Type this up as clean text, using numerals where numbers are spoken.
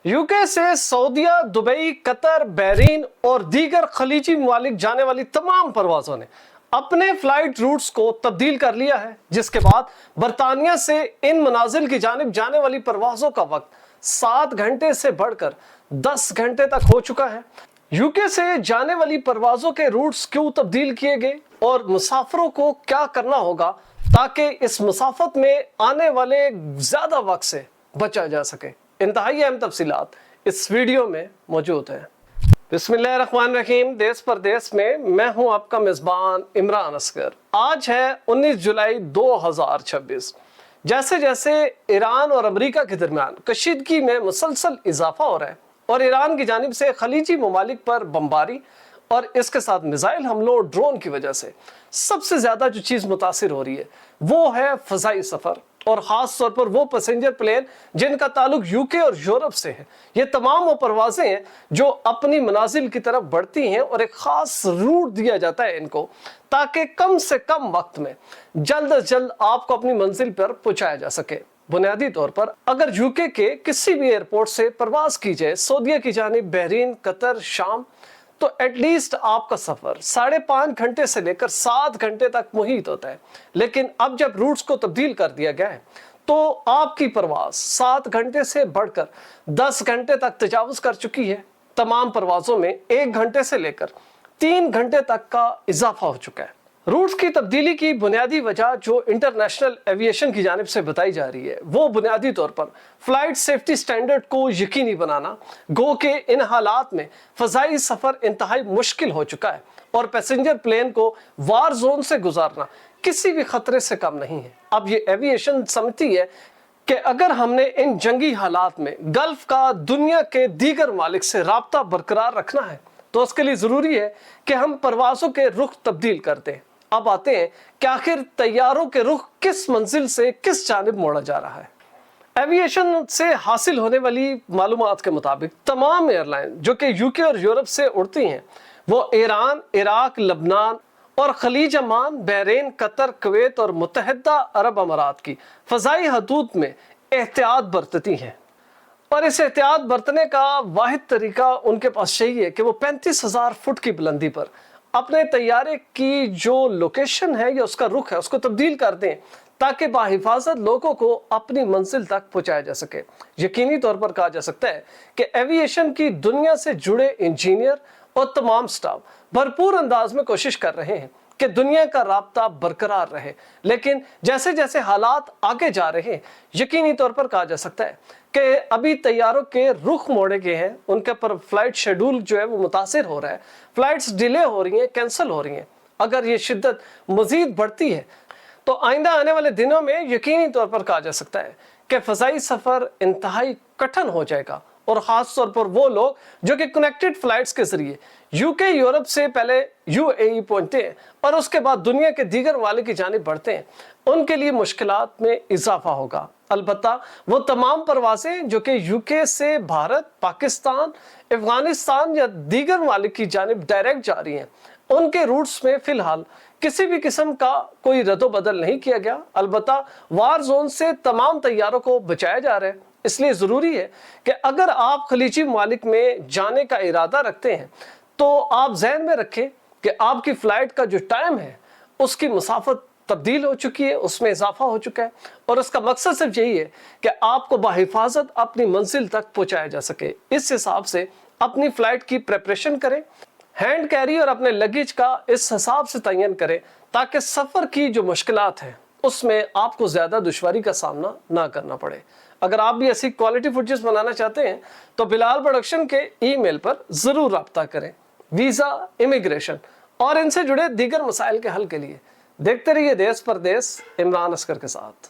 UK से सऊदीया, Dubai, Qatar, Bahrain और दीगर खलीजी ममालिक जाने वाली तमाम परवाज़ों ने अपने फ्लाइट रूट्स को तब्दील कर लिया है, जिसके बाद बरतानिया से इन मनाजिल की जानिब जाने वाली परवाज़ों का वक्त 7 घंटे से बढ़कर 10 घंटे तक हो चुका है। यूके से जाने वाली परवाज़ों के रूट्स क्यों तब्दील किए गए और मुसाफिरों को क्या करना होगा ताकि इस मुसाफत में आने वाले ज़्यादा वक्त से बचा जा सके, इंतहाई अहम तफसीलात इस वीडियो में मौजूद है। बिस्मिल्लाहिर्रहमानिर्रहीम। देश परदेश में मैं हूं आपका मेज़बान इमरान असगर। आज है 19 जुलाई 2026। जैसे जैसे ईरान और अमेरिका के दरमियान कशीदगी में मुसलसल इजाफा हो रहा है और ईरान की जानिब से खलीजी ममालिक पर बमबारी और इसके साथ मिसाइल हमलों और ड्रोन की वजह से सबसे ज़्यादा जो चीज़ मुतासिर हो रही है वो है फ़ज़ाई सफ़र, और ख़ास तौर पर वो पैसेंजर प्लेन जिनका ताल्लुक यूके और यूरोप से है। ये तमाम वो परवाज़ें हैं जो अपनी मनाजिल की तरफ बढ़ती हैं और एक ख़ास रूट दिया जाता है इनको, ताकि कम से कम वक्त में जल्द अज जल्द आपको अपनी मंजिल पर पहुँचाया जा सके। बुनियादी तौर पर अगर यूके के किसी भी एयरपोर्ट से परवाज़ की जाए सऊदीया की जानिब, बहरीन, कतर, शाम, तो एटलीस्ट आपका सफ़र 5.5 घंटे से लेकर 7 घंटे तक मुहित होता है। लेकिन अब जब रूट्स को तब्दील कर दिया गया है तो आपकी परवाज़ 7 घंटे से बढ़कर 10 घंटे तक तजावुज़ कर चुकी है। तमाम परवाज़ों में 1 घंटे से लेकर 3 घंटे तक का इजाफा हो चुका है। रूट्स की तब्दीली की बुनियादी वजह जो इंटरनेशनल एविएशन की जानिब से बताई जा रही है वो बुनियादी तौर पर फ्लाइट सेफ्टी स्टैंडर्ड को यकीनी बनाना, गो के इन हालात में फ़ज़ाई सफ़र इंतहाई मुश्किल हो चुका है और पैसेंजर प्लेन को वार जोन से गुजारना किसी भी खतरे से कम नहीं है। अब ये एविएशन समझती है कि अगर हमने इन जंगी हालात में गल्फ का दुनिया के दीगर मालिक से राब्ता बरकरार रखना है तो उसके लिए ज़रूरी है कि हम परवाज़ों के रुख तब्दील कर दें। अब आते हैं कि आखिर तैयारों के रुख किस मंजिल से किस जानिब मोड़ा जा रहा है। एविएशन से हासिल होने वाली मालूमात के मुताबिक तमाम एयरलाइन जो कि यूके और यूरोप से उड़ती हैं वो ईरान, इराक, लबनान और खलीज अमान, बहरीन, कतर, कुवैत और मुत्तहिदा अरब अमारात की फ़ज़ाई हदूद में एहतियात बरतती हैं। और इस एहतियात बरतने का वाहिद तरीका उनके पास यही है कि वो 35,000 फुट की बुलंदी पर अपने तैयारे की जो लोकेशन है या उसका रुख है उसको तब्दील कर दें ताकि बाहिफाजत लोगों को अपनी मंजिल तक पहुंचाया जा सके। यकीनी तौर पर कहा जा सकता है कि एविएशन की दुनिया से जुड़े इंजीनियर और तमाम स्टाफ भरपूर अंदाज में कोशिश कर रहे हैं कि दुनिया का राब्ता बरकरार रहे, लेकिन जैसे जैसे हालात आगे जा रहे हैं यकीनी तौर पर कहा जा सकता है कि अभी तैयारों के रुख मोड़े गए हैं, उनके पर फ्लाइट शेड्यूल जो है वो मुतासिर हो रहा है, फ्लाइट्स डिले हो रही हैं, कैंसिल हो रही हैं। अगर ये शिद्दत मज़ीद बढ़ती है तो आइंदा आने वाले दिनों में यकीनी तौर पर कहा जा सकता है कि फ़ज़ाई सफ़र इंतहाई कठिन हो जाएगा, और ख़ास तौर पर वो लोग जो कि कनेक्टेड फ़्लाइट्स के ज़रिए यूके, यूरोप से पहले यूएई पहुंचते हैं और उसके बाद दुनिया के दीगर वाले की जानिब बढ़ते हैं, उनके लिए मुश्किलात में इजाफा होगा। अलबत्ता वो तमाम परवाज़ें जो कि यूके से भारत, पाकिस्तान, अफ़गानिस्तान या दीगर मालिक की जानिब डायरेक्ट जा रही हैं, उनके रूट्स में फ़िलहाल किसी भी किस्म का कोई रद्द-बदल नहीं किया गया। अलबत्ता वार जोन से तमाम तैयारों को बचाया जा रहा है। इसलिए ज़रूरी है कि अगर आप खलीजी ममालिक में जाने का इरादा रखते हैं तो आप ज़हन में रखें कि आपकी फ़्लाइट का जो टाइम है उसकी मुसाफत तब्दील हो चुकी है, उसमें इजाफा हो चुका है, और उसका मकसद सिर्फ यही है कि आपको बाहिफाजत अपनी मंजिल तक पहुँचाया जा सके। इस हिसाब से अपनी फ़्लाइट की प्रेपरेशन करें, हैंड कैरी और अपने लगेज का इस हिसाब से तयन करें ताकि सफ़र की जो मुश्किलात हैं उसमें आपको ज़्यादा दुश्वारी का सामना ना करना पड़े। अगर आप भी ऐसी क्वालिटी फुटेज बनाना चाहते हैं तो बिलाल प्रोडक्शन के ईमेल पर ज़रूर रब्ता करें। वीज़ा, इमिग्रेशन और इनसे जुड़े दीगर मसाइल के हल के लिए देखते रहिए देश परदेश इमरान असगर के साथ।